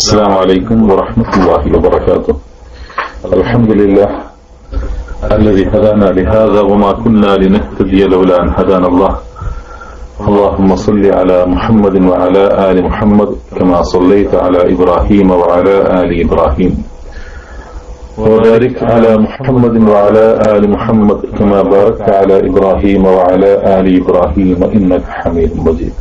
السلام عليكم ورحمة الله وبركاته. الحمد لله الذي هدانا لهذا وما كنا لنهتدي لولا أن هدانا الله. اللهم صل على محمد وعلى آل محمد كما صليت على إبراهيم وعلى آل إبراهيم، وبارك على محمد وعلى آل محمد كما باركت على إبراهيم وعلى آل إبراهيم إنك حميد مجيد.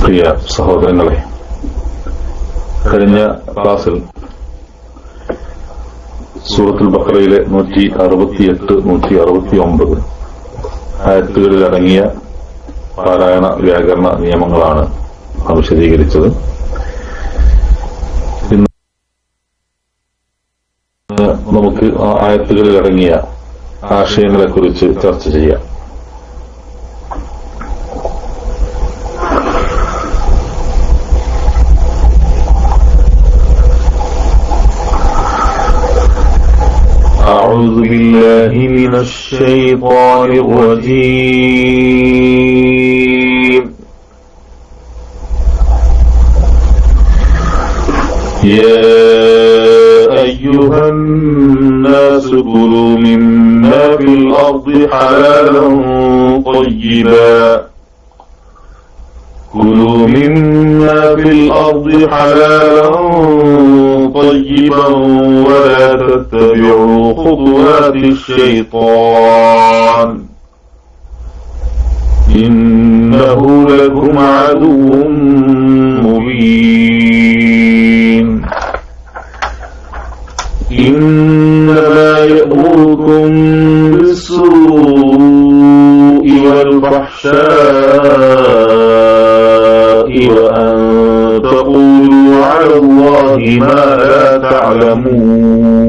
പ്രിയ സഹോദരങ്ങളെ, കഴിഞ്ഞ ക്ലാസ്സിൽ സൂറത്തുൽ ബഖറയിലെ 168, 169 ആയത്തുകളിലടങ്ങിയ പാരായണ വ്യാകരണ നിയമങ്ങളാണ് വിശദീകരിച്ചത്. ഇന്ന് നമുക്ക് ആ ആയത്തുകളിലടങ്ങിയ ആശയങ്ങളെക്കുറിച്ച് ചർച്ച ചെയ്യാം. أعوذ بالله من الشيطان الرجيم. يا أيها الناس كلوا مما في الأرض حلالا طيبا كلوا مما في الأرض حلالا طيبا ولا تتبعوا خطوات الشيطان إنه لكم عدو مبين. إنما يأمركم بالسوء والفحشاء وأن تقولوا على الله ما لا تعلمون.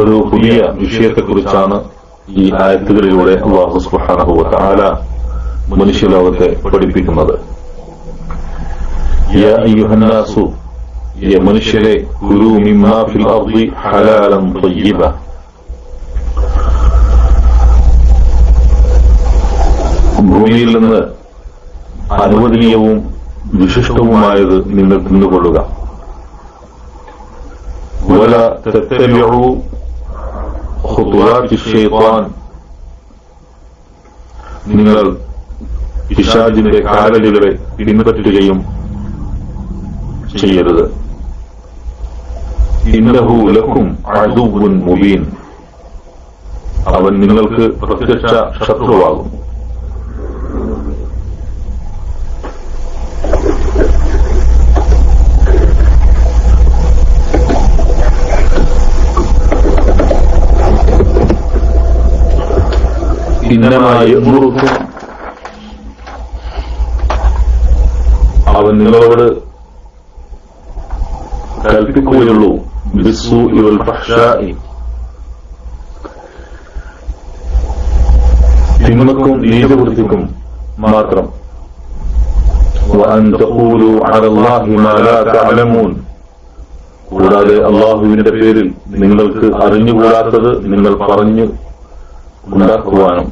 ഒരു പുതിയ വിഷയത്തെക്കുറിച്ചാണ് ഈ ആയത്തുകളിലൂടെ അല്ലാഹു സുബ്ഹാനഹു വ തആല മനുഷ്യലോകത്തെ പഠിപ്പിക്കുന്നത്. യാ അയ്യുഹന്നാസു, മനുഷ്യരെ, കുലൂ മിമ്മാ ഫിൽ അർളി ഹലാലൻ തയ്യിബ, ഭൂമിയിൽ നിന്ന് അനുവദനീയവും വിശിഷ്ടവുമായത് നിങ്ങൾ തിന്നുകൊള്ളുക. ولا تتبعوا خطوات الشيطان, നിങ്ങൾ പിശാചിന്റെ കാലടികളെ പിൻപറ്റുകയും ചെയ്യരുത്. ഇന്നഹു ലക്കും അദുവ്വുൻ മുബീൻ, അവൻ നിങ്ങൾക്ക് പ്രത്യക്ഷ ശത്രുവാകും. അവൻ നിങ്ങളോട് കൽപ്പിക്കുകയുള്ളൂ ബിസ്സൂഇ വൽ ഫഹ്ശാഇ, തിന്മക്കും നീചവൃത്തിക്കും മാത്രം. വഅൻ തഖൂലു അലല്ലാഹി മാ ലാ തഅലമൂൻ, കൂടാതെ അല്ലാഹുവിന്റെ പേരിൽ നിങ്ങൾക്ക് അറിഞ്ഞുകൂടാത്തത് നിങ്ങൾ പറഞ്ഞു ഉണ്ടാക്കുവാനും.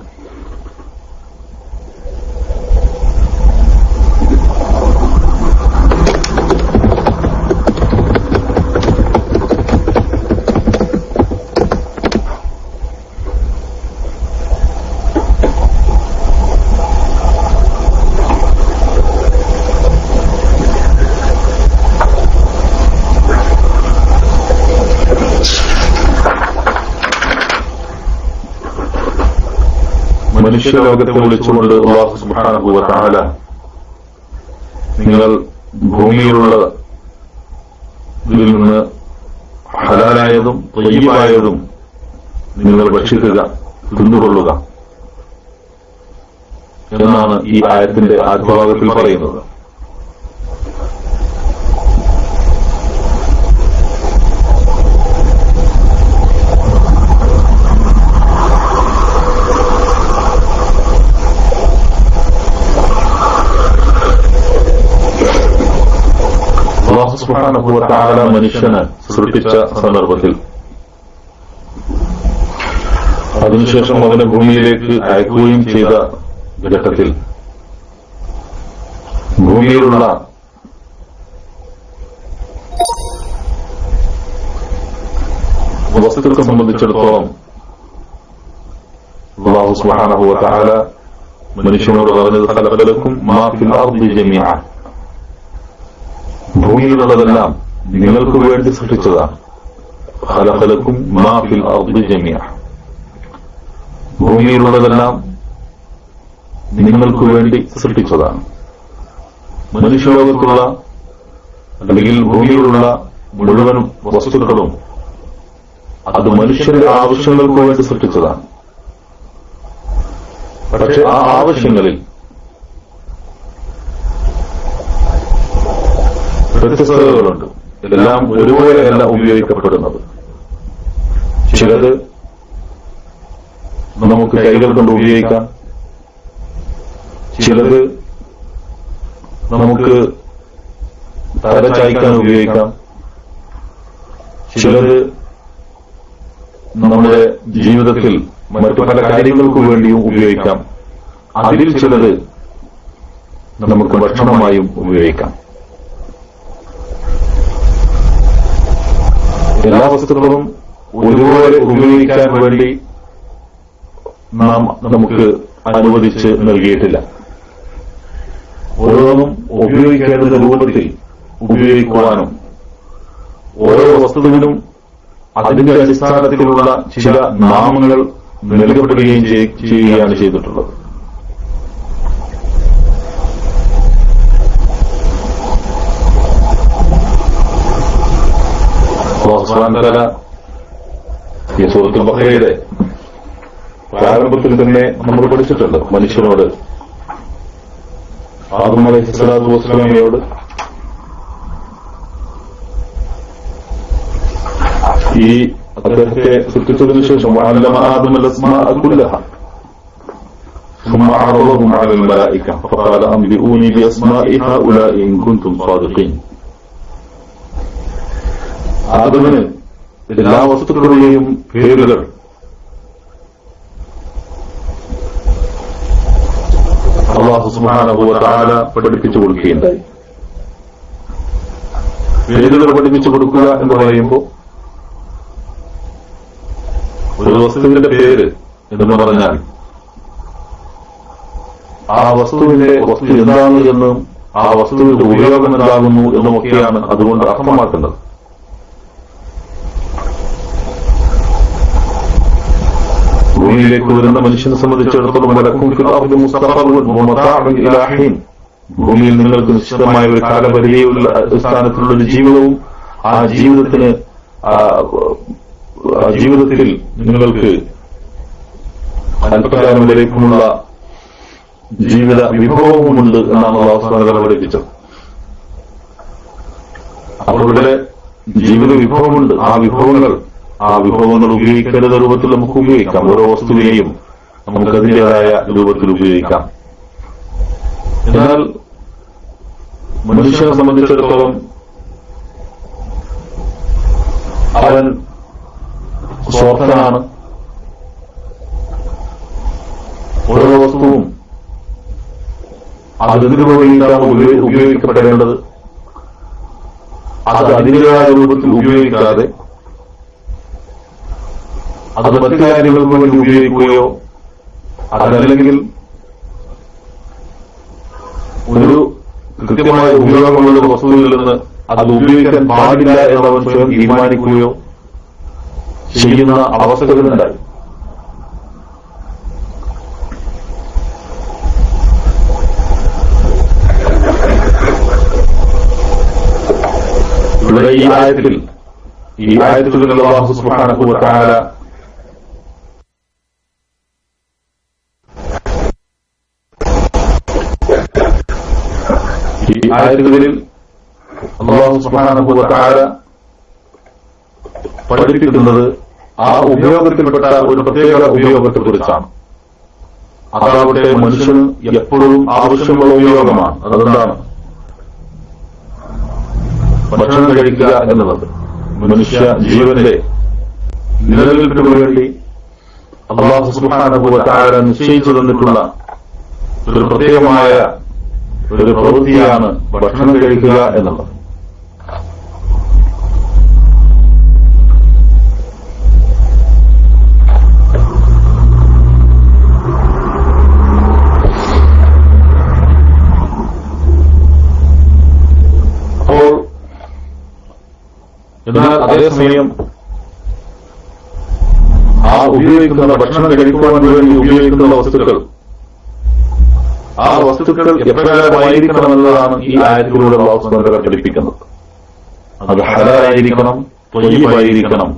മനുഷ്യലോകത്തെ വിളിച്ചുകൊണ്ട് അല്ലാഹു സുബ്ഹാനഹു വ തആല നിങ്ങൾ ഭൂമിയിലുള്ളതിൽ നിന്ന് ഹലാലായതും ത്വയ്യിബായതും നിങ്ങൾ ഭക്ഷിക്കുക, തിന്നുകൊള്ളുക എന്നാണ് ഈ ആയത്തിന്റെ ആദ്യഭാഗത്തിൽ പറയുന്നത്. അല്ലാഹു സുബ്ഹാനഹു വ തആല മനുഷ്യനെ സൃഷ്ടിച്ച സന്ദർഭത്തിൽ അതിനുശേഷം അവനെ ഭൂമിയിലേക്ക് അയക്കുകയും ചെയ്ത ഘട്ടത്തിൽ ഭൂമിയിലുള്ള വസ്തുക്കളെ സംബന്ധിച്ചിടത്തോളം അല്ലാഹു സുബ്ഹാനഹു വ തആല മനുഷ്യനോട് പറഞ്ഞത് ഖലഖലക്കും മാ ഫിൽ അർദി ജമീഅ, ഭൂമിയിലുള്ളതെല്ലാം നിങ്ങൾക്ക് വേണ്ടി സൃഷ്ടിച്ചതാണ്. ഖലഖലക്കും മാ ഫിൽ അർദി ജമീഅ, ഭൂമിയിലുള്ളതെല്ലാം നിങ്ങൾക്ക് വേണ്ടി സൃഷ്ടിച്ചതാണ്. മനുഷ്യലോകത്തുള്ള അല്ലെങ്കിൽ ഭൂമിയിലുള്ള മുഴുവൻ വസ്തുക്കളും അത് മനുഷ്യന്റെ ആവശ്യങ്ങൾക്ക് വേണ്ടി സൃഷ്ടിച്ചതാണ്. പക്ഷെ ആ ആവശ്യങ്ങളിൽ വ്യത്യസ്തതകളുണ്ട്. എല്ലാം ഒരുപോലെയല്ല ഉപയോഗിക്കപ്പെടുന്നത്. ചിലത് നമുക്ക് കൈകൾ കൊണ്ട് ഉപയോഗിക്കാം, ചിലത് നമുക്ക് തല ചായ്ക്കാൻ ഉപയോഗിക്കാം, ചിലത് നമ്മുടെ ജീവിതത്തിൽ മറ്റു പല കാര്യങ്ങൾക്കു വേണ്ടിയും ഉപയോഗിക്കാം. അതിൽ ചിലത് നമുക്ക് ഭക്ഷണമായും ഉപയോഗിക്കാം. എല്ലാ വസ്തുക്കളും ഒരുപോലെ ഉപയോഗിക്കാൻ വേണ്ടി നാം നമുക്ക് അനുവദിച്ച് നൽകിയിട്ടില്ല. ഓരോന്നും ഉപയോഗിക്കേണ്ട രൂപത്തിൽ ഉപയോഗിക്കുവാനും ഓരോ വസ്തുവിനും അതിന്റെ അടിസ്ഥാനത്തിലുള്ള ചില നാമങ്ങൾ നൽകപ്പെടുകയും ചെയ്യുകയാണ് ചെയ്തിട്ടുള്ളത്. ഈ സൂറത്തുൽ ബഖറയുടെ പ്രാരംഭത്തിൽ തന്നെ നമ്മൾ പഠിച്ചിട്ടുണ്ട്. മനുഷ്യനോട് ആദം അലൈഹിസ്സലാത്തു വസ്സലാമയോട് ഈ അദ്ദേഹത്തെ സൃഷ്ടിച്ചതിനു ശേഷം വഅല്ലമ ആദമ അൽ-അസ്മാഅ കുല്ലഹ ثم عرضهم على الملائكة فقال أنبئوني بأسماء هؤلاء إن كنتم صادقين. ആദമിന് എല്ലാ വസ്തുക്കളുടെയും പേരുകൾ അല്ലാഹു സുബ്ഹാനഹു വ തആല പഠിപ്പിച്ചു കൊടുക്കുകയുണ്ടായി. പേരുകൾ പഠിപ്പിച്ചു കൊടുക്കുക എന്ന് പറയുമ്പോൾ ഒരു വസ്തുവിന്റെ പേര് എന്ന് പറഞ്ഞാൽ ആ വസ്തുവിന്റെ വസ്തു എന്താണ് എന്നും ആ വസ്തുവിന്റെ ഉപയോഗം എന്താകുന്നു എന്നുമൊക്കെയാണ് അതുകൊണ്ട് അർത്ഥമാക്കുന്നത്. ഭൂമിയിലേക്ക് വരുന്ന മനുഷ്യനെ സംബന്ധിച്ചിടത്തോളം വലക്കും ഫിൽ അർദി മുസ്തഖറുൻ വമതാഉൻ ഇലാ ഹീൻ, ഭൂമിയിൽ നിങ്ങൾക്ക് നിശ്ചിതമായ ഒരു കാലപരിധിയുള്ള സ്ഥാനത്തിലുള്ള ഒരു ജീവിതവും ആ ജീവിതത്തിൽ നിങ്ങൾക്ക് അല്പകാലം വരേക്കുമുള്ള ജീവിത വിഭവവുമുണ്ട് എന്നാണ് അല്ലാഹു സുബ്ഹാനഹു വ തആല പഠിപ്പിച്ചത്. അപ്പോൾ ഇവിടെ ജീവിത വിഭവമുണ്ട്. ആ വിഭവങ്ങൾ ഉപയോഗിക്കേണ്ട രൂപത്തിൽ നമുക്ക് ഉപയോഗിക്കാം. ഓരോ വസ്തുവിനെയും നമുക്ക് അതിന്റേതായ രൂപത്തിൽ ഉപയോഗിക്കാം. എന്നാൽ മനുഷ്യനെ സംബന്ധിച്ചിടത്തോളം അവൻ സ്വാർത്ഥനാണ്. ഓരോ വസ്തുവും അതിനു വേണ്ടിയിട്ടാണ് ഉപയോഗിക്കപ്പെടേണ്ടത്. അത് അതിന്റേതായ രൂപത്തിൽ ഉപയോഗിക്കാതെ അത് മറ്റു കാര്യങ്ങൾക്ക് വേണ്ടി ഉപയോഗിക്കുകയോ അതല്ലെങ്കിൽ ഒരു കൃത്യമായ ഉപയോഗമുള്ള വസ്തുവിൽ നിന്ന് അത് ഉപയോഗിക്കാൻ പാടില്ല എന്നവൻ സ്വയം തീരുമാനിക്കുകയോ ചെയ്യുന്ന അവസ്ഥകളുണ്ടായി. ഇവിടെ ഈ ആയത്തുകളിൽ അല്ലാഹു സുബ്ഹാനഹു വ തആല ആയത്തുകളിൽ അല്ലാഹു സുബ്ഹാനഹു വ തആല പഠിപ്പിക്കുന്നത് ആ ഉപയോഗത്തിൽപ്പെട്ട ഒരു പ്രത്യേക ഉപയോഗത്തെക്കുറിച്ചാണ്. അതാവട്ടെ മനുഷ്യന് എപ്പോഴും ആവശ്യമുള്ള ഉപയോഗമാണ്. അതെന്താണ്? ഭക്ഷണം കഴിക്കുക എന്നുള്ളത് മനുഷ്യ ജീവന്റെ നിലനിൽപ്പിനു വേണ്ടി അല്ലാഹു സുബ്ഹാനഹു വ തആല നിശ്ചയിച്ചു തന്നിട്ടുള്ള ഒരു പ്രത്യേകമായ ഒരു പ്രവൃത്തിയാണ് ഭക്ഷണം കഴിക്കുക എന്നുള്ളത്. അപ്പോൾ എന്നാൽ അതേസമയം ആ ഉപയോഗിക്കുന്ന ഭക്ഷണം കഴിക്കുവാൻ വേണ്ടി ഉപയോഗിക്കുന്ന വസ്തുക്കൾ, ആ വസ്തുക്കൾ എപ്രകാരമായിരിക്കണമെന്നതാണ് ഈ ആയത്തിലൂടെ അല്ലാഹു സുബ്ഹാനഹു വ തആല പഠിപ്പിക്കുന്നത്. അത് ഹലാലായിരിക്കണം, ത്വയ്യിബായിരിക്കണം.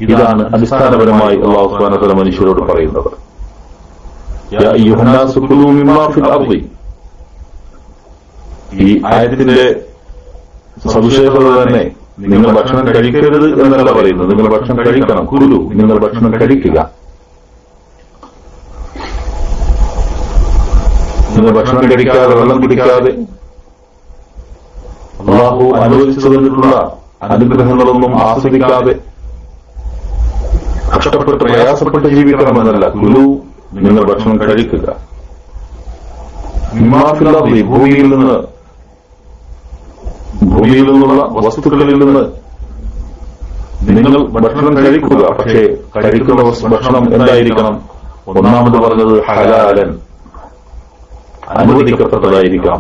ഇതാണ് അടിസ്ഥാനപരമായി അല്ലാഹു സുബ്ഹാനഹു വ തആല മനുഷ്യരോട് പറയുന്നത്. യാ അയ്യുഹന്നാസു കുലൂ മിമ്മാ ഫിൽ അർളി. ഈ ആയത്തിന്റെ സവിശേഷത തന്നെ നിങ്ങൾ ഭക്ഷണം കഴിക്കരുത് എന്നല്ല പറയുന്നത്. നിങ്ങൾ ഭക്ഷണം കഴിക്കണം. കുലു, നിങ്ങൾ ഭക്ഷണം കഴിക്കുക. നിങ്ങൾ ഭക്ഷണം കഴിക്കാതെ, വെള്ളം കുടിക്കാതെ, അല്ലാഹു അനുവദിച്ചു തന്നിട്ടുള്ള അനുഗ്രഹങ്ങളൊന്നും ആസ്വദിക്കാതെ കഷ്ടപ്പെട്ട് പ്രയാസപ്പെട്ട് ജീവിക്കണമെന്നല്ല. കുലു, നിങ്ങൾ ഭക്ഷണം കഴിക്കുക. മിമ്മാ ഫിൽ അർളി, ഭൂമിയിൽ നിന്നുള്ള വസ്തുക്കളിൽ നിന്ന് നിങ്ങൾ ഭക്ഷണം കഴിക്കുക. പക്ഷേ കഴിക്കുന്ന ഭക്ഷണം എന്തായിരിക്കണം? ഒന്നാമത് പറഞ്ഞത് ഹലാലൻ, അനുവദിക്കപ്പെട്ടതായിരിക്കാം.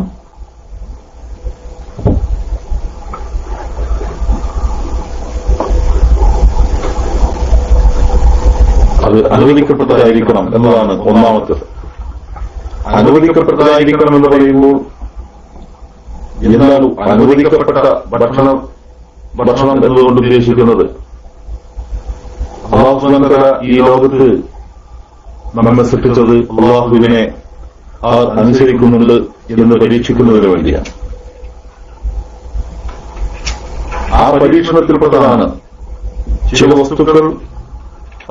അത് അനുവദിക്കപ്പെട്ടതായിരിക്കണം എന്നതാണ് ഒന്നാമത്തേത്. അനുവദിക്കപ്പെട്ടതായിരിക്കണം എന്ന് പറയുമ്പോൾ എന്താണ് അനുവദിക്കപ്പെട്ട ഭക്ഷണം എന്നതുകൊണ്ട് ഉദ്ദേശിക്കുന്നത്? അല്ലാഹു സുബ്ഹാനഹു വ തആല ഈ ലോകത്ത് നമ്മെ സൃഷ്ടിച്ചത് അല്ലാഹുവിനെ അനുസരിക്കുന്നുണ്ട് എന്ന് പരീക്ഷിക്കുന്നതിന് വേണ്ടിയാണ്. ആ പരീക്ഷണത്തിൽപ്പെട്ടതാണ് ചില വസ്തുക്കൾ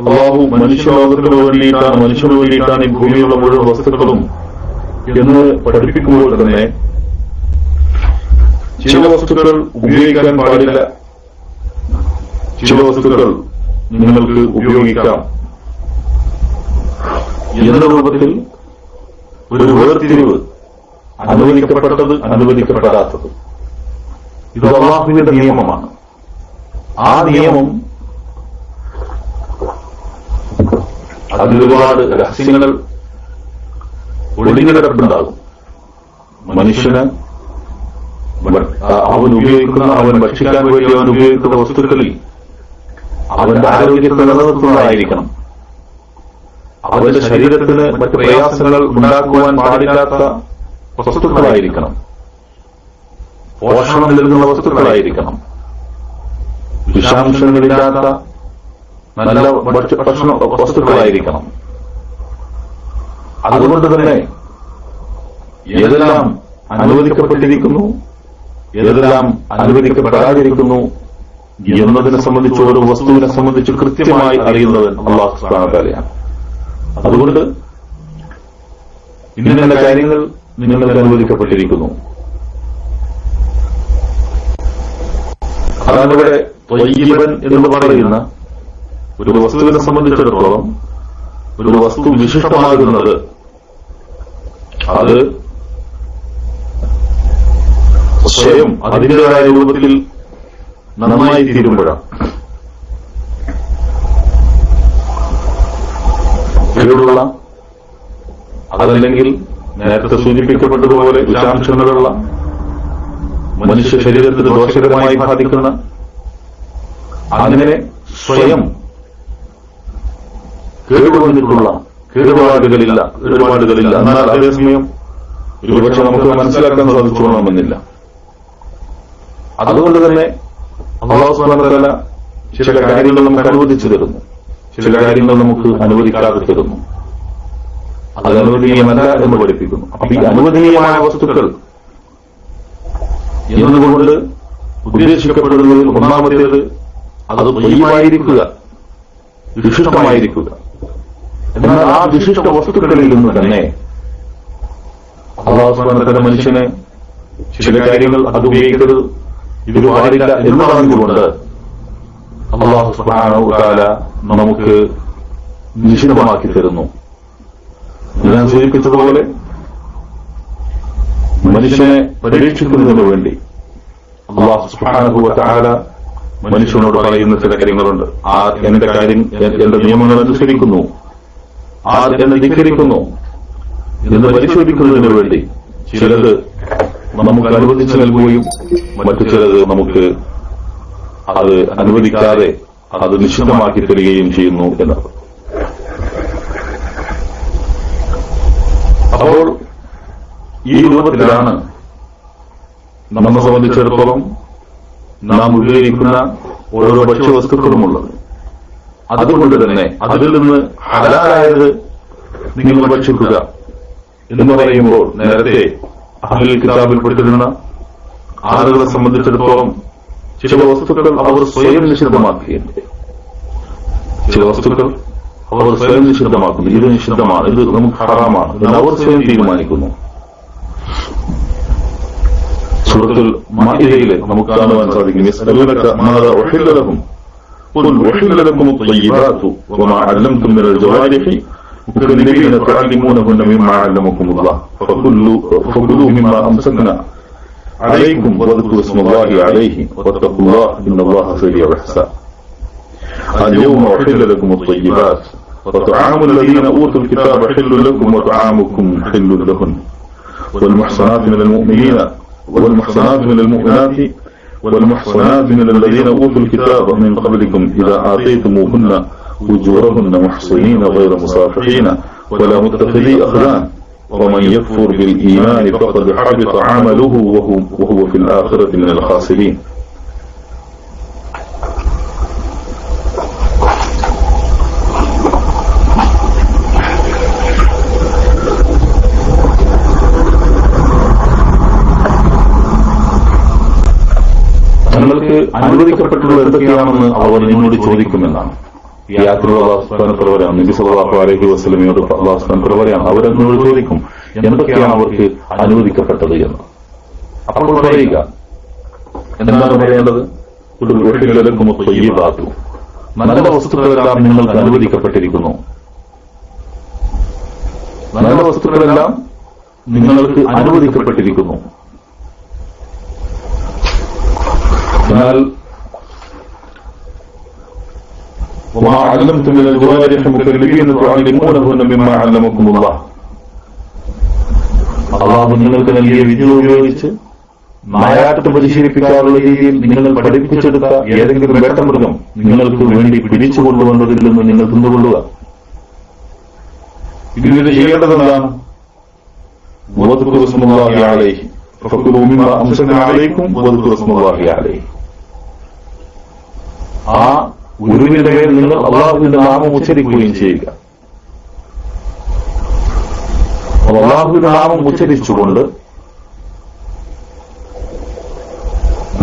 അല്ലാഹു മനുഷ്യലോകത്തിന് വേണ്ടിയിട്ടാണ് ഈ ഭൂമിയിലുള്ള മുഴുവൻ വസ്തുക്കളും എന്ന് പഠിപ്പിക്കുമ്പോൾ തന്നെ ചില വസ്തുക്കൾ ഉപയോഗിക്കാൻ പാടില്ല, ചില വസ്തുക്കൾ നിങ്ങൾക്ക് ഉപയോഗിക്കാം എന്ന രൂപത്തിൽ ഒരു വേർതിരിവ്, അനുവദിക്കപ്പെട്ടത് അനുവദിക്കപ്പെടാത്തത്. ഇത് അല്ലാഹുവിന്റെ നിയമമാണ്. ആ നിയമം അതിലൊരുപാട് രഹസ്യങ്ങൾ ഒളിഞ്ഞു കിടപ്പുണ്ടാകും. മനുഷ്യന് അവൻ ഭക്ഷിക്കാൻ വേണ്ടി അവൻ ഉപയോഗിക്കുന്ന വസ്തുക്കളിൽ അവന്റെ ആരോഗ്യത്തെ നിലനിർത്തുന്നതായിരിക്കണം. അവന്റെ ശരീരത്തിന് മറ്റ് പ്രയാസങ്ങൾ ഉണ്ടാക്കുവാൻ പാടില്ലാത്ത വസ്തുക്കളായിരിക്കണം. പോഷണം നൽകുന്ന വസ്തുക്കളായിരിക്കണം. വിഷാംശങ്ങളില്ലാത്ത നല്ല ഭക്ഷണ വസ്തുക്കളായിരിക്കണം. അതുകൊണ്ട് തന്നെ ഏതെല്ലാം അനുവദിക്കപ്പെട്ടിരിക്കുന്നു, ഏതെല്ലാം അനുവദിക്കപ്പെടാതിരിക്കുന്നു എന്നതിനെ സംബന്ധിച്ച്, ഓരോ വസ്തുവിനെ സംബന്ധിച്ച് കൃത്യമായി അറിയുന്നത് അല്ലാഹു സുബ്ഹാനഹു വ തആലയാണ്. അതുകൊണ്ട് ഇന്ന കാര്യങ്ങൾ നിങ്ങൾക്ക് അനുവദിക്കപ്പെട്ടിരിക്കുന്നു. അതാണ് ഇവിടെ ത്വയ്യിബൻ എന്ന് പറയുന്ന ഒരു വസ്തുവിനെ സംബന്ധിച്ചിടത്തോളം ഒരു വസ്തു വിശിഷ്ടമാകുന്നത് അത് സ്വയം അതിൻ്റെതായ രൂപത്തിൽ നന്നായി തീരുമ്പോഴാണ്. കേടുള്ള, അതല്ലെങ്കിൽ നേരത്തെ സൂചിപ്പിക്കപ്പെട്ടതുപോലെ വിഷാംശങ്ങളുള്ള, മനുഷ്യ ശരീരത്തിന് ദോഷകരമായി ബാധിക്കുന്ന, അങ്ങനെ സ്വയം കേടുവന്നിട്ടുള്ള കേടുപാടുകളില്ല. എന്നാൽ അതേസമയം ഒരുപക്ഷെ നമുക്ക് മനസ്സിലാക്കാൻ സാധിച്ചുകൊള്ളണമെന്നില്ല. അതുകൊണ്ട് തന്നെ അല്ലാഹു സുബ്ഹാനഹു വ തആല ചില കാര്യങ്ങൾ നമുക്ക് അനുവദിച്ചു തരുന്നു, ചില കാര്യങ്ങൾ നമുക്ക് അനുവദിക്കാതെ തരുന്നു. അത് അനുവദനീയമല്ല എന്ന് പഠിപ്പിക്കുന്നു. അപ്പൊ ഈ അനുവദനീയമായ വസ്തുക്കൾ എന്നതുകൊണ്ട് ഉദ്ദേശിക്കപ്പെടുന്നതിൽ ഒന്നാമത്തേത് അത് ത്വയ്യിബായിരിക്കുക, വിശിഷ്ടമായിരിക്കുക. എന്നാൽ ആ വിശിഷ്ട വസ്തുക്കളിൽ നിന്ന് തന്നെ അല്ലാഹു സുബ്ഹാനഹു വ തആല മനുഷ്യനെ ചില കാര്യങ്ങൾ അത് ഉപയോഗിക്കരുത്, ഇത് പാടില്ല എന്ന് പറഞ്ഞുകൊണ്ട് അല്ലാഹു സുബ്ഹാനഹു വ തആല നമുക്ക് നിഷിദ്ധമാക്കി തരുന്നു. ഞാൻ സൂചിപ്പിച്ചതുപോലെ മനുഷ്യനെ പരീക്ഷിക്കുന്നതിന് വേണ്ടി അല്ലാഹു സുബ്ഹാനഹു വ തആല മനുഷ്യനോട് പറയുന്ന ചില കാര്യങ്ങളുണ്ട്. എന്റെ നിയമങ്ങൾ അനുസരിക്കുന്നു, എന്നെ ധിക്കരിക്കുന്നു എന്ന് പരിശോധിക്കുന്നതിന് വേണ്ടി ചിലത് നമുക്ക് അനുവദിച്ചു നൽകുകയും മറ്റു ചിലത് നമുക്ക് അത് അനുവദിക്കാതെ അത് നിശ്ചിതമാക്കി തരികയും ചെയ്യുന്നു എന്നത്. അപ്പോൾ ഈ രൂപത്തിലാണ് നമ്മെ സംബന്ധിച്ചിടത്തോളം നാം ഉപയോഗിക്കുന്ന ഓരോ ഭക്ഷ്യവസ്തുക്കളുമുള്ളത്. അതുകൊണ്ട് തന്നെ അതിൽ നിന്ന് ഹലാലായത് നിങ്ങൾ ഭക്ഷിക്കുക എന്ന് പറയുമ്പോൾ നേരത്തെ അഹ്ലുൽ കിതാബിൽ പെട്ടിരുന്ന ആളുകളെ സംബന്ധിച്ചിടത്തോളം ചില വസ്തുക്കൾ അവർ സ്വയം നിഷിദ്ധമാക്കുകയുണ്ട്. ചില വസ്തുക്കൾ അവർ സ്വയം നിഷിദ്ധമാക്കുന്നു. ഇത് നിഷിദ്ധമാണ്, ഇത് നമുക്ക് ഹറാമാണ് എന്ന് അവർ സ്വയം തീരുമാനിക്കുന്നു. സൂറത്തുൽ മാഇദയിലെ നമുക്ക് കാണുവാൻ സാധിക്കും, യസ്അലൂനക മാദാ ഉഹില്ല ലഹും ഖുൽ ഉഹില്ല ലക്കും അത്വയ്യിബാതു വമാ അല്ലംതും മിനൽ ജവാരിഹി മുകല്ലിബീന തുഅല്ലിമൂനഹുന്ന മിമ്മാ അല്ലമകുമുല്ലാഹ് ഫകുലൂ മിമ്മാ അംസക്നാ അലൈക്കും വദ്കുറൂ ഇസ്മല്ലാഹി അലൈഹി വത്തഖുല്ലാഹ ഇന്നല്ലാഹ സരീഉൽ ഹിസാബ്. اليوم أحل لكم الطيبات وطعام الذين أوتوا الكتاب حل لكم وطعامكم حل لهن والمحصنات من المؤمنين والمحصنات من المؤمنات والمحصنات من الذين أوتوا الكتاب من قبلكم إذا آتيتموهن أجورهن محصنين غير مصافحين ولا متخذي أخدان ومن يكفر بالإيمان فقد حبط عمله وهو في الآخرة من الخاسرين. നിങ്ങൾക്ക് അനുവദിക്കപ്പെട്ടുള്ള എന്തൊക്കെയാണെന്ന് അവർ നിന്നോട് ചോദിക്കുമെന്നാണ്. ഈ യാത്രയുള്ള അല്ലാഹു സുബ്ഹാനഹു വ തആല പറയാണ്, നബി സല്ലല്ലാഹു അലൈഹി വസല്ലമയോട് അല്ലാഹു സുബ്ഹാനഹു വ തആല പറയാണ്, അവരെന്നോട് ചോദിക്കും എന്തൊക്കെയാണ് അവർക്ക് അനുവദിക്കപ്പെട്ടത് എന്ന്. അപ്പോൾ പറയുക, എന്താണ് പറയേണ്ടത്? നല്ല വസ്തുക്കളെല്ലാം നിങ്ങൾക്ക് അനുവദിക്കപ്പെട്ടിരിക്കുന്നു, നല്ല വസ്തുക്കളെല്ലാം നിങ്ങൾക്ക് അനുവദിക്കപ്പെട്ടിരിക്കുന്നു. എന്നാൽ وما علمتم من الجوارح مكلبين تعلمونهن مما علمكم الله. അല്ലാഹു നിങ്ങൾക്ക് നൽകിയ വിദ്യ ഉപയോഗിച്ച് നായാട്ട് പരിശീലിപ്പിക്കാനുള്ള രീതിയിൽ നിങ്ങൾ പഠിപ്പിച്ചെടുത്ത ഏതെങ്കിലും വേട്ടമൃഗം നിങ്ങൾക്ക് വേണ്ടി പിടിച്ചു കൊണ്ടുവന്നതിൽ നിന്ന് നിങ്ങൾ തിന്നുകൊള്ളുക. ഇതിന് ചെയ്യേണ്ടത് എന്താണ്? വദ്കുറൂ ഇസ്മല്ലാഹി അലൈഹി ഫകുലൂ മിമ്മാ അംസക്നാ അലൈക്കും വദ്കുറൂ ഇസ്മല്ലാഹി അലൈഹി. ആ ഗുരുവിന്റെ മേൽ നിങ്ങൾ അല്ലാഹുവിന്റെ നാമം ഉച്ചരിക്കുകയും ചെയ്യുക. അല്ലാഹുവിന്റെ നാമം ഉച്ചരിച്ചുകൊണ്ട്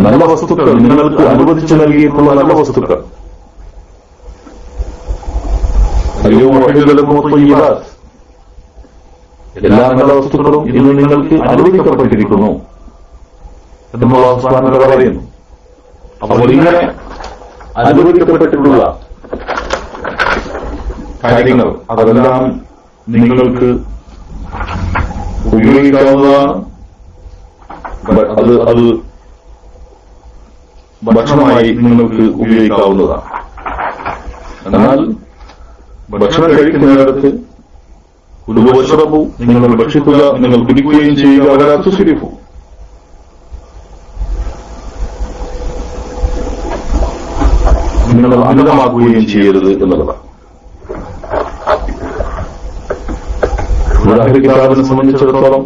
നല്ല വസ്തുക്കൾ, നിങ്ങൾക്ക് അനുവദിച്ചു നൽകിയിട്ടുള്ള നല്ല വസ്തുക്കൾ, എല്ലാ നല്ല വസ്തുക്കളും ഇന്ന് നിങ്ങൾക്ക് അനുവദിക്കപ്പെട്ടിരിക്കുന്നു എന്ന് അല്ലാഹു സുബ്ഹാനഹു വ തആല പറയുന്നു. അപ്പോൾ ഇങ്ങനെ അനുവദിക്കപ്പെട്ടിട്ടുള്ള കാര്യങ്ങൾ അതെല്ലാം നിങ്ങൾക്ക് ഉപയോഗിക്കാവുന്നതാണ്. അത് ഭക്ഷണമായി നിങ്ങൾക്ക് ഉപയോഗിക്കാവുന്നതാണ്. എന്നാൽ ഭക്ഷണം കഴിക്കുന്നിടത്ത് ഉലുവശ്രബു, നിങ്ങൾ ഭക്ഷിക്കുക, നിങ്ങൾ കുടിക്കുകയും ചെയ്യുക, വലാ തുസ്രിഫു, നിങ്ങൾ അമിതമാക്കുകയും ചെയ്യരുത് എന്നുള്ളതാണ്. അഹ്ലുൽ കിതാബിനെ സംബന്ധിച്ചിടത്തോളം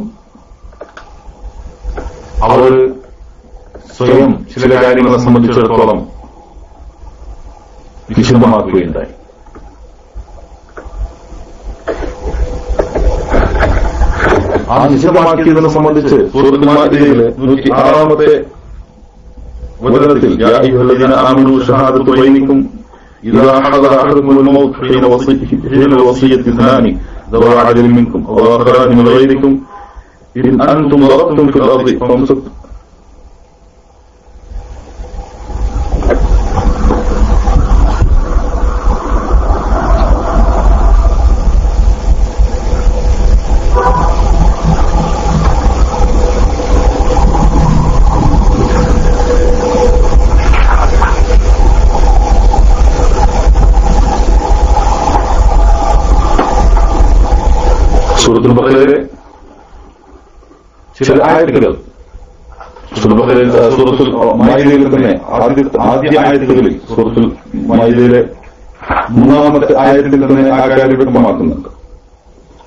അവർ സ്വയം ചില കാര്യങ്ങളെ സംബന്ധിച്ചിടത്തോളം വിശദമാക്കുകയുണ്ടായി. ആ നിഷിദ്ധമാക്കിയതിനെ സംബന്ധിച്ച് സൂറത്തുൽ മാഇദയിലെ 106-ാമത്തെ വചനത്തിൽ യാ അയ്യുഹല്ലദീന ആമനൂ ഷഹാദത്തു ബൈനിക്കും ഇദാ ഹദറ അഹദുകുമുൽ മൗത്ത് ഹീന വസിയ്യത്തി ഇസ്നാനി ദവാ അദലിൻ മിൻകും വ ആഖറാനി മിൻ ഗൈരിക്കും ഇൻ അൻതും ദറബ്തും ഫിൽ അർദി ഫംസക് സൂറത്തുൽ ബഖറയിലെ ചില ആയത്തുകൾ സൂറത്തുൽ മാഇദയിൽ തന്നെ ആദ്യ ആയത്തുകളിൽ സൂറത്തുൽ മാഇദയിലെ 3-ാമത്തെ ആയത്തിൽ തന്നെ ആ കാര്യം വ്യക്തമാക്കുന്നുണ്ട്.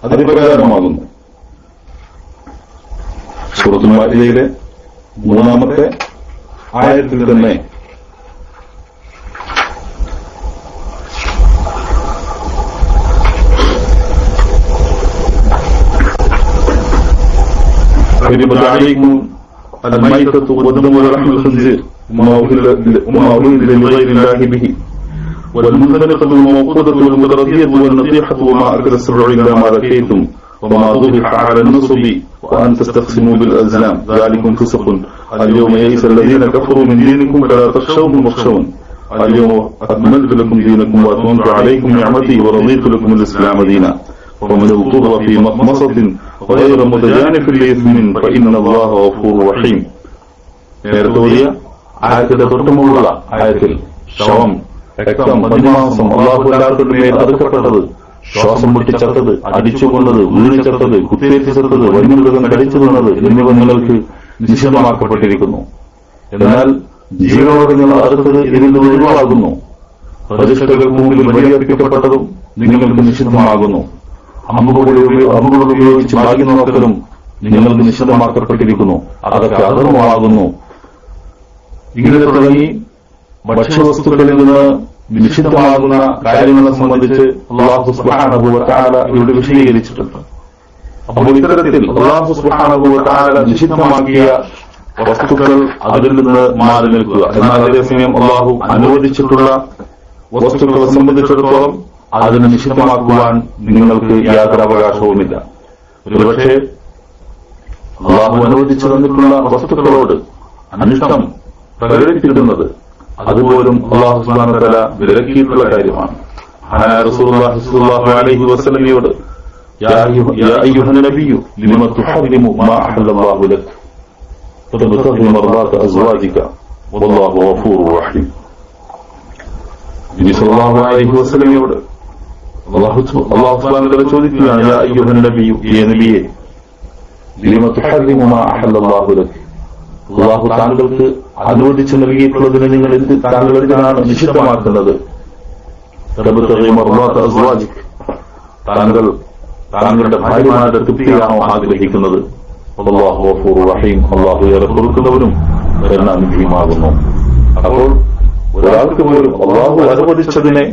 അതിപ്രകാരമാകുന്നു. സൂറത്തുൽ മാഇദയിലെ 3-ാമത്തെ ആയത്തിൽ തന്നെ حرمت عليكم الميتة والدم ولحم الخنزير وما أهل لغير الله به والمنخنقة والموقوذة والمتردية والنطيحة وما أكل السبع إلا ما ذكيتم وما ذبح على النصب وأن تستقسموا بالأزلام ذلكم فسق اليوم يئس الذين كفروا من دينكم فلا تخشوهم واخشون اليوم أكملت لكم دينكم وأتممت عليكم نعمتي ورضيت لكم الإسلام دينا ومن اضطر في مخمصة غير متجانف لإثم فإن الله غفور رحيم. നേരത്തെ ഓതിയ ആയത്തിന്റെ തൊട്ടുമുള്ള ആയത്തിൽ ശവം, രക്തം, പ്രതിമാസം അല്ലാഹുവിന്റെ മേൽ അറുക്കപ്പെട്ടത്, ശ്വാസം മുട്ടിച്ചത്തത്, അടിച്ചുകൊണ്ടത്, വീണിച്ചത്തത്, കുത്തിയേറ്റിച്ചത്തത്, വന്യമൃഗം കടിച്ചു തിന്നത് എന്നിവ നിങ്ങൾക്ക് നിഷിദ്ധമാക്കപ്പെട്ടിരിക്കുന്നു. എന്നാൽ ജീവമൃഗങ്ങൾ അറുത്തത് ഇതിൽ നിന്ന് ഒഴിവാകുന്നു. പ്രതിഷ്ഠകൾക്ക് മുമ്പിൽ ബലിയർപ്പിക്കപ്പെട്ടതും നിങ്ങൾക്ക് നിഷിദ്ധമാകുന്നു. അമ്പുകൾ ഉപയോഗിച്ച് ഭാഗ്യ നോക്കലും നിങ്ങൾക്ക് നിഷിദ്ധമാക്കപ്പെട്ടിരിക്കുന്നു. അതൊക്കെ അധർമ്മമാകുന്നു. ഇങ്ങനെ തുടങ്ങി ഭക്ഷ്യവസ്തുക്കളിൽ നിന്ന് നിഷിദ്ധമാകുന്ന കാര്യങ്ങളെ സംബന്ധിച്ച് അല്ലാഹു സുബ്ഹാനഹു വ തആല ഇവിടെ വിശദീകരിച്ചിട്ടുണ്ട്. അപ്പോൾ ഇത്തരത്തിൽ അല്ലാഹു സുബ്ഹാനഹു വ തആല നിഷിദ്ധമാക്കിയ വസ്തുക്കൾ അതിൽ നിന്ന് മാറി നിൽക്കുക. എന്നാൽ അതേസമയം അല്ലാഹു അനുവദിച്ചിട്ടുള്ള വസ്തുക്കളെ സംബന്ധിച്ചിടത്തോളം അതിനെ നിഷിദ്ധമാക്കുവാൻ നിങ്ങൾക്ക് യാതൊരു അവകാശവുമില്ല. ഒരുപക്ഷെ അല്ലാഹു അനുവദിച്ചു തന്നിട്ടുള്ള വസ്തുക്കളോട് അനിഷ്ടം പ്രകടിപ്പിക്കുന്നത് അതുപോലും അല്ലാഹു സുബ്ഹാനഹു വ തആല വിലക്കിയിട്ടുള്ള കാര്യമാണ്. റസൂലുള്ളാഹി സ്വല്ലല്ലാഹു അലൈഹി വസല്ലമയോട് യാ അയ്യുഹൻ നബിയ്യു ലിമ തുഹർരിമു മാ അഹല്ലല്ലാഹു ലക വതബ്തഗി മർദാത അസ്വാജിക വല്ലാഹു ഗഫൂറുർ റഹീം. നബി സല്ലല്ലാഹു അലൈഹി വസല്ലമയോട് അല്ലാഹു സുബ്ഹാനഹു വ തആല ചോദിക്കുകയാണ്, യാ അയ്യുഹൻ നബിയ്യു, യേ നബിയേ, ലിമ തുഹർരിമു മാ അഹല്ലല്ലാഹു ലക, അല്ലാഹു താങ്കൾക്ക് അനുവദിച്ചു നൽകിയിട്ടുള്ളതിനെ നിങ്ങൾ താങ്കൾ എന്തിനാണ് നിഷിദ്ധമാക്കുന്നത്? തബ്തഗി മർദാത അസ്വാജിക, താങ്കൾ താങ്കളുടെ ഭാര്യമാരുടെ തൃപ്തിയാണോ ആഗ്രഹിക്കുന്നത്? അല്ലാഹു ഗഫൂറുർ റഹീം, അല്ലാഹു ഏറെ പൊറുക്കുന്നവനും കരുണാനിധിയുമാകുന്നു. അപ്പോൾ ഒരാൾക്ക് പോലും അല്ലാഹു അനുവദിച്ചതിനെ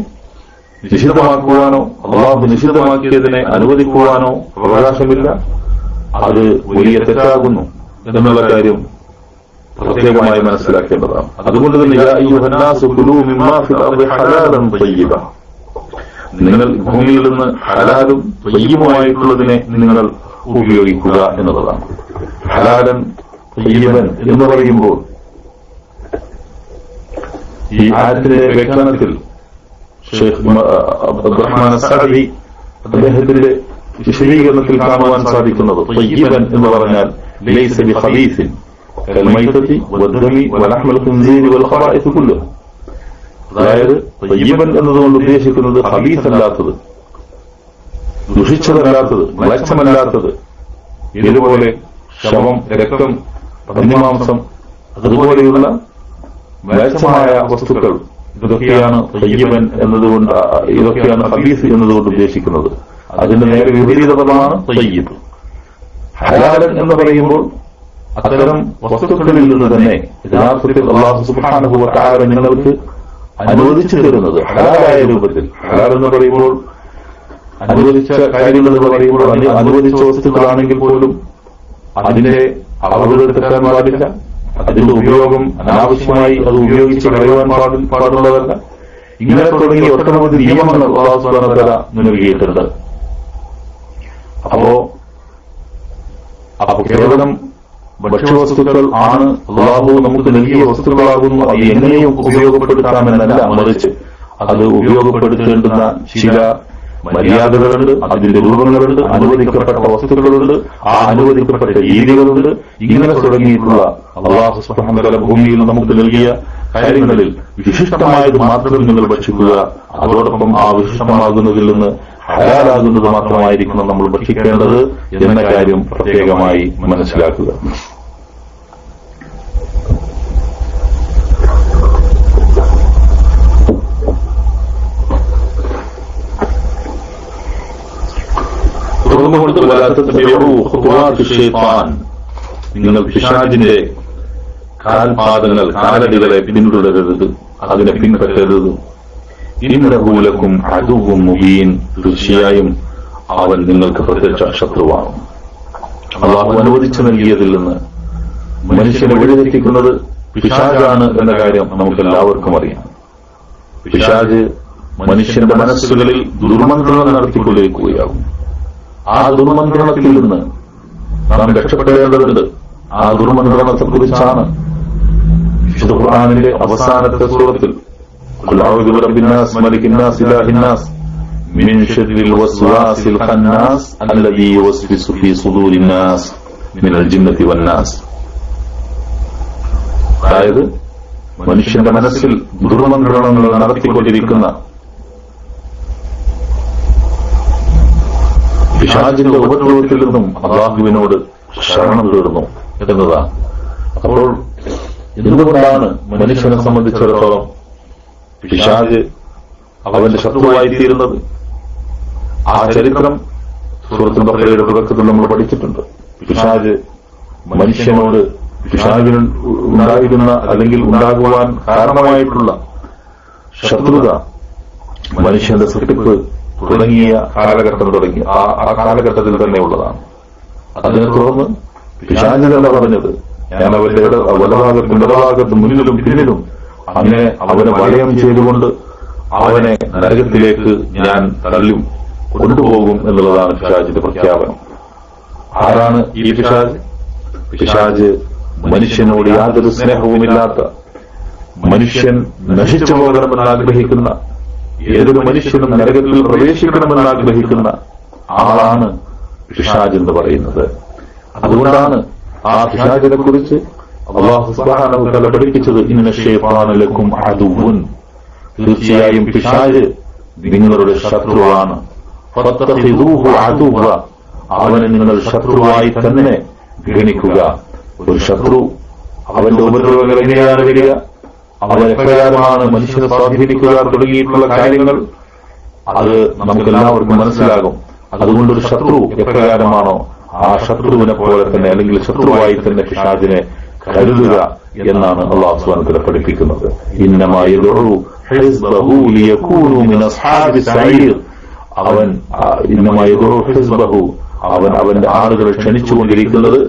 നിഷിദ്ധമാക്കുവാനോ അല്ലാഹു നിഷിദ്ധമാക്കിയതിനെ അനുവദിക്കുവാനോ അവകാശമില്ല. അത് വലിയ തെറ്റാകുന്നു എന്നുള്ള കാര്യം പ്രത്യേകമായി മനസ്സിലാക്കേണ്ടതാണ്. അതുകൊണ്ട് തന്നെ യാ അയ്യുഹന്നാസു കുലൂ മിമ്മാ ഫിൽ അർദി ഹലാലൻ തയ്യിബ, നിങ്ങൾ ഭൂമിയിൽ നിന്ന് ഹലാലും തയ്യിബുമായിട്ടുള്ളതിനെ നിങ്ങൾ ഉപയോഗിക്കുക എന്നുള്ളതാണ്. ഹലാലൻ തയ്യിബൻ എന്ന് പറയുമ്പോൾ ഈ ആയത്തിലെ വ്യാഖ്യാനത്തിൽ ഷെയ്ഖ് അബ്ദുറഹ്മാൻ അസ്സഅദി അദ്ദേഹത്തിന്റെ വിശദീകരണത്തിൽ കാണുവാൻ സാധിക്കുന്നത് തയ്യിബൻ എന്ന് പറഞ്ഞാൽ ലൈസ ബിഖബീസിൻ കൽമൈതതി വദ്ദമി വലഹ്മൽ ഖിൻസീരി വൽ ഖബാഇസ് കുല്ലുഹ, അതായത് തയ്യിബൻ എന്നതുകൊണ്ട് ഉദ്ദേശിക്കുന്നത് ഖബീസ് അല്ലാത്തത്, ദുഷിച്ചതല്ലാത്തത്, മ്ലേച്ഛമല്ലാത്തത്, ഇതുപോലെ ശവം, രക്തം, പന്നിമാംസം, അതുപോലെയുള്ള മ്ലേച്ഛമായ വസ്തുക്കൾ, ഇതൊക്കെയാണ് തയ്യിബൻ എന്നതുകൊണ്ട്, ഇതൊക്കെയാണ് ഖബീസ് എന്നതുകൊണ്ട് ഉദ്ദേശിക്കുന്നത്. അതിന്റെ നേരെ വിപരീത പദമാണ് തയ്യിബ്. ഹലാലൻ എന്ന് പറയുമ്പോൾ അത്തരം വസ്തുക്കളിൽ നിന്ന് തന്നെ യഥാർത്ഥത്തിൽ അല്ലാഹു സുബ്ഹാനഹു വ തആല നിങ്ങൾക്ക് അനുവദിച്ചു തരുന്നത് ഹലാലായ രൂപത്തിൽ. ഹലാൽ എന്ന് പറയുമ്പോൾ അനുവദിച്ച കാര്യങ്ങൾ എന്ന് പറയുമ്പോൾ അനുവദിച്ച വസ്തുക്കളാണെങ്കിൽ പോലും അതിന്റെ അളവുകൾ തെറ്റാൻ പാടില്ല. അതിന്റെ ഉപയോഗം അനാവശ്യമായി അത് ഉപയോഗിച്ച് കളയുവാൻ പാടുള്ളതല്ല. ഇങ്ങനെ തുടങ്ങി ഒട്ടനവധി നിയമങ്ങൾ അല്ലാഹു സുബ്ഹാനഹു വ തആല നൽകിയിട്ടുണ്ട്. അപ്പോ കേവലം ഭക്ഷ്യവസ്തുക്കൾ ആണ് അല്ലാഹു നമുക്ക് നൽകിയ വസ്തുക്കളാകുന്നു, അത് എങ്ങനെയും ഉപയോഗപ്പെടുത്താമെന്നല്ല, മറിച്ച് അത് ഉപയോഗപ്പെടുത്തേണ്ടുന്ന ചില മര്യാദകളുണ്ട്, അതിന്റെ രൂപങ്ങളുണ്ട്, അനുവദിക്കപ്പെട്ട വസ്തുക്കളുണ്ട്, ആ അനുവദിക്കപ്പെട്ട രീതികളുണ്ട്. ഇങ്ങനെ തുടങ്ങിയിട്ടുള്ള അല്ലാഹു സുബ്ഹാനഹു വ തആല ഭൂമിയിൽ നമുക്ക് നൽകിയ കാര്യങ്ങളിൽ വിശിഷ്ടമായത് മാത്രം നിങ്ങൾ ഭക്ഷിക്കുക. അതോടൊപ്പം ആ വിശിഷ്ടമാകുന്നതിൽ നിന്ന് ഹലാലാകുന്നത് മാത്രമായിരിക്കണം നമ്മൾ ഭക്ഷിക്കേണ്ടത് എന്ന കാര്യം പ്രത്യേകമായി മനസ്സിലാക്കുക. നിങ്ങൾ പിശാചിന്റെ കാൽപാദങ്ങൾ, കാലടികളെ പിന്തുടരരുത്, അതിനെ പിൻപറ്റരുത്. ഇന്നഹു ലക്കും അദുവ്വുൻ മുബീൻ, തീർച്ചയായും അവൻ നിങ്ങൾക്ക് പ്രത്യക്ഷ ശത്രുവാണ്. അല്ലാഹു അനുവദിച്ചു നൽകിയതിൽ നിന്ന് മനുഷ്യനെ വഴിതെറ്റിക്കുന്നത് പിശാചാണ് എന്ന കാര്യം നമുക്കെല്ലാവർക്കും അറിയാം. പിശാച് മനുഷ്യന്റെ മനസ്സുകളിൽ ദുർമന്ത്രണം നടത്തിക്കൊണ്ടിരിക്കുകയാകും. ആ ദുർമന്ത്രണത്തിൽ നിന്ന് നാം രക്ഷപ്പെടേണ്ടതുണ്ട്. ആ ദുർമന്ത്രണത്തെക്കുറിച്ചാണ് വിശുദ്ധ ഖുർആനിലെ അവസാനത്തെ സൂറത്തിൽ ഖുൽ അഊദു ബിറബ്ബിന്നാസ് മലിക്കിന്നാസ് ഇലാഹിന്നാസ് മിൻ ശർരിൽ വസ്വാസിൽ ഖന്നാസ് അല്ലദീ യുവസ്വിസു ഫീ സുദൂരിന്നാസ് മിനൽ ജിന്നതി വന്നാസ്. അതായത് മനുഷ്യന്റെ മനസ്സിൽ ദുർമന്ത്രണങ്ങൾ നടത്തിക്കൊണ്ടിരിക്കുന്ന പിശാചിന്റെ ഉപദ്രവത്തിൽ നിന്നും അല്ലാഹുവിനോട് ശരണം തേടുന്നു എന്നതാണ്. അപ്പോൾ എന്തുകൊണ്ടാണ് മനുഷ്യനെ സംബന്ധിച്ചിടത്തോളം പിശാച് അവന്റെ ശത്രുവായിത്തീരുന്നത്? ആ ചരിത്രം സൂറത്തുൽ ബഖറയുടെ തുടക്കത്തിൽ നമ്മൾ പഠിച്ചിട്ടുണ്ട്. പിശാച് മനുഷ്യനോട്, പിശാചിന് ഉണ്ടായിരുന്ന അല്ലെങ്കിൽ ഉണ്ടാകുവാൻ കാരണമായിട്ടുള്ള ശത്രുത മനുഷ്യന്റെ സൃഷ്ടിപ്പ് തുടങ്ങിയ കാലഘട്ടം തുടങ്ങി ആ കാലഘട്ടത്തിൽ തന്നെ ഉള്ളതാണ്. അതിനെ തുടർന്ന് പിശാച് തന്നെ പറഞ്ഞത്, ഞാൻ അവന്റെ വലഭാഗത്തും ഇടഭാഗത്തും മുന്നിലും പിന്നിലും അങ്ങനെ അവനെ വലയം ചെയ്തുകൊണ്ട് അവനെ നരകത്തിലേക്ക് ഞാൻ തള്ളും, കൊണ്ടുപോകും എന്നുള്ളതാണ് പിശാചിന്റെ പ്രഖ്യാപനം. ആരാണ് ഈ പിശാച്? പിശാച് മനുഷ്യനോട് യാതൊരു സ്നേഹവുമില്ലാത്ത, മനുഷ്യൻ നശിച്ചു പോകണമെന്ന് ആഗ്രഹിക്കുന്ന, ഏതൊരു മനുഷ്യനും നരകത്തിൽ പ്രവേശിക്കണമെന്ന് ആഗ്രഹിക്കുന്ന ആളാണ് പിശാച് എന്ന് പറയുന്നത്. അതുകൊണ്ടാണ് ആ പിശാചിനെ കുറിച്ച് അല്ലാഹു സുബ്ഹാനഹു വ തആല പഠിപ്പിച്ചത്, ഇന്ന ശൈത്താന ലക്കും അദുവ്വുൻ, തീർച്ചയായും പിശാച് നിങ്ങളുടെ ശത്രുവാണ്. ഫത്തഖിദൂഹു അദുവ്വ, അവനെ നിങ്ങൾ ശത്രുവായി തന്നെ ഗണിക്കുക. ഒരു ശത്രു അവന്റെ ഉപദ്രവങ്ങൾ എങ്ങനെയാണ് വരിക, അവൻ എപ്രകാരമാണ് മനുഷ്യനെ സ്വാധീനിക്കുക തുടങ്ങിയിട്ടുള്ള കാര്യങ്ങൾ അത് നമുക്കെല്ലാവർക്കും മനസ്സിലാകും. അതുകൊണ്ടൊരു ശത്രു എപ്രകാരമാണോ ആ ശത്രുവിനെ പോലെ തന്നെ അല്ലെങ്കിൽ ശത്രുവായി തന്നെ പിശാചിനെ കരുതുക എന്നാണ് അല്ലാഹു സുബ്ഹാനഹു വ തആല പഠിപ്പിക്കുന്നത്. ഇന്നമാ യദ്ഉ ഹിസ്ബഹു ലിയകൂനു മിൻ അസ്ഹാബിസ് സഈർ, അവൻ ഇന്നമാ യദ്ഉ ഹിസ്ബഹു, അവൻ അവന്റെ ആളുകളെ ക്ഷണിച്ചുകൊണ്ടിരിക്കുന്നത്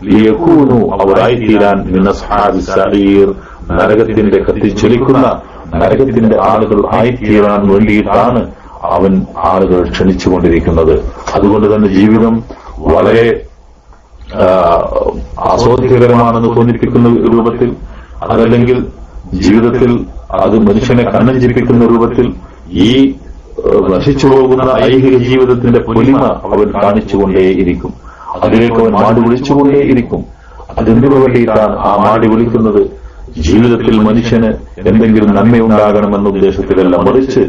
ലിയകൂനു, അവരായിത്തീരാൻ മിൻ അസ്ഹാബിസ് സഈർ, നരകത്തിന്റെ കത്തിച്ചൊലിക്കുന്ന നരകത്തിന്റെ ആളുകൾ ആയിത്തീരാൻ വേണ്ടിയിട്ടാണ് അവൻ ആളുകൾ ക്ഷണിച്ചുകൊണ്ടിരിക്കുന്നത്. അതുകൊണ്ട് തന്നെ ജീവിതം വളരെ ആസ്വാദ്യകരമാണെന്ന് തോന്നിപ്പിക്കുന്ന രൂപത്തിൽ, അതല്ലെങ്കിൽ ജീവിതത്തിൽ അത് മനുഷ്യനെ കണ്ണഞ്ചിപ്പിക്കുന്ന രൂപത്തിൽ ഈ നശിച്ചു പോകുന്ന ഐഹിക ജീവിതത്തിന്റെ പൊലിമ അവൻ കാണിച്ചുകൊണ്ടേയിരിക്കും. അതിലേക്ക് അവൻ മാടി വിളിച്ചുകൊണ്ടേയിരിക്കും. അതെന്തിനു വേണ്ടിയിട്ടാണ് ആ മാടി വിളിക്കുന്നത്? ജീവിതത്തിൽ മനുഷ്യന് എന്തെങ്കിലും നന്മയുണ്ടാകണമെന്ന ഉദ്ദേശത്തിലല്ല, മറിച്ച്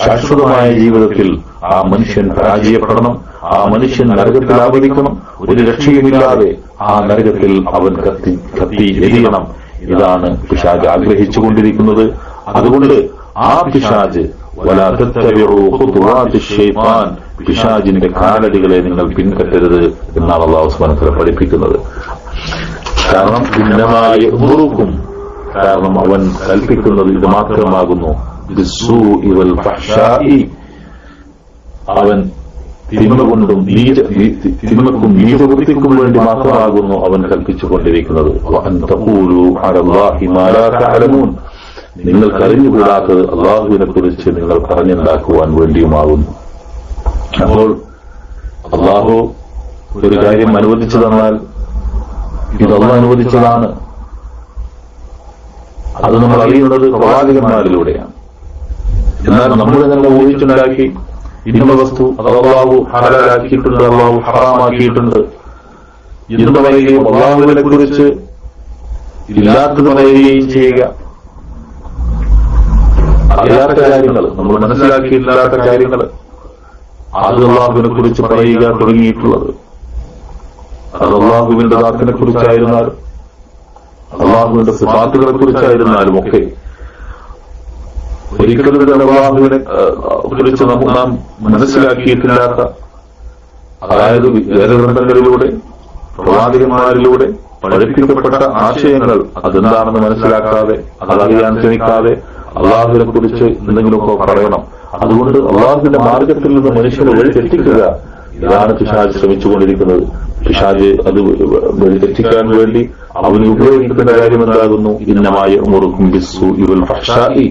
ശാശ്വതമായ ജീവിതത്തിൽ ആ മനുഷ്യൻ പരാജയപ്പെടണം, ആ മനുഷ്യൻ നരകത്തിൽ ആവരിക്കണം, ഒരു രക്ഷയുമില്ലാതെ ആ നരകത്തിൽ അവൻ കത്തി എരിയണം. ഇതാണ് പിശാച് ആഗ്രഹിച്ചുകൊണ്ടിരിക്കുന്നത്. അതുകൊണ്ട് ആ പിശാച് വലാ തത്തബിഉ ഖുതുവാതിശ് ശൈത്താൻ, പിശാചിന്റെ കാലടികളെ നിങ്ങൾ പിൻപറ്റരുത് എന്നാണ് അല്ലാഹു സുബ്ഹാനഹു വ തആല പഠിപ്പിക്കുന്നത്. കാരണം ഇന്നമായ യഅ്മുറുക്കും, കാരണം അവൻ കൽപ്പിക്കുന്നത് ഇത് മാത്രമാകുന്നു, ബിസ്സൂഇ വൽ ഫഹ്ശാഇ, അവൻ തിന്മക്കും നീചവൃത്തിക്കും വേണ്ടി മാത്രമാകുന്നു അവൻ കൽപ്പിച്ചുകൊണ്ടിരിക്കുന്നത്. നിങ്ങൾക്കറിഞ്ഞുകൂടാത്തത് അള്ളാഹുവിനെ കുറിച്ച് നിങ്ങൾ പറഞ്ഞുണ്ടാക്കുവാൻ വേണ്ടിയുമാകുന്നു. അപ്പോൾ അള്ളാഹു ഒരു കാര്യം അനുവദിച്ചു തന്നാൽ ഇത് അള്ളാഹ് അനുവദിച്ചതാണ്, അത് നമ്മൾ അറിയുന്നത് പ്രവാചകന്മാരിലൂടെയാണ്. എന്നാൽ നമ്മൾ തന്നെ ഊഹിച്ചുണ്ടാക്കി ഇന്ന വസ്തു അള്ളാഹു ഹലാലാക്കിയിട്ടുണ്ട്, അള്ളാഹു ഹറാമാക്കിയിട്ടുണ്ട് എന്ന് പറയുകയും അള്ളാഹുവിനെ കുറിച്ച് ഇല്ലാത്തത് പറയുകയും ചെയ്യുക, അറിയാത്ത കാര്യങ്ങൾ, നമ്മൾ മനസ്സിലാക്കിയില്ലാത്ത കാര്യങ്ങൾ അത് അള്ളാഹുവിനെ കുറിച്ച് പറയുക തുടങ്ങിയിട്ടുള്ളത്. അത് അള്ളാഹുവിന്റെ ദാത്തിനെ കുറിച്ചായിരുന്നാലും അള്ളാഹുവിന്റെ സിഫാത്തുകളെ കുറിച്ചായിരുന്നാലും ഒക്കെ ഒരിക്കലും തന്നെ അള്ളാഹുവിനെ കുറിച്ച് നാം മനസ്സിലാക്കിയിട്ടില്ലാത്ത, അതായത് വേദഗ്രന്ഥങ്ങളിലൂടെ പ്രവാചകന്മാരിലൂടെ പഠിപ്പിക്കപ്പെട്ട ആശയങ്ങൾ അതെന്താണെന്ന് മനസ്സിലാക്കാതെ, അതറിയാൻ ശ്രമിക്കാതെ അള്ളാഹുവിനെ കുറിച്ച് എന്തെങ്കിലുമൊക്കെ പറയണം. അതുകൊണ്ട് അള്ളാഹുവിന്റെ മാർഗത്തിൽ നിന്ന് മനുഷ്യനെ വഴിതെറ്റിക്കുക, ഇതാണ് പിശാച് ശ്രമിച്ചുകൊണ്ടിരിക്കുന്നത്. പിശാച് അത് വഴിതെറ്റിക്കാൻ വേണ്ടി അവന് ഉപയോഗിക്കുന്ന കാര്യം എന്താകുന്നു? ഇന്നമായ ഉമറുക്കും ബിസ്സു ഇവൽ ഫഹ്ശാഇ,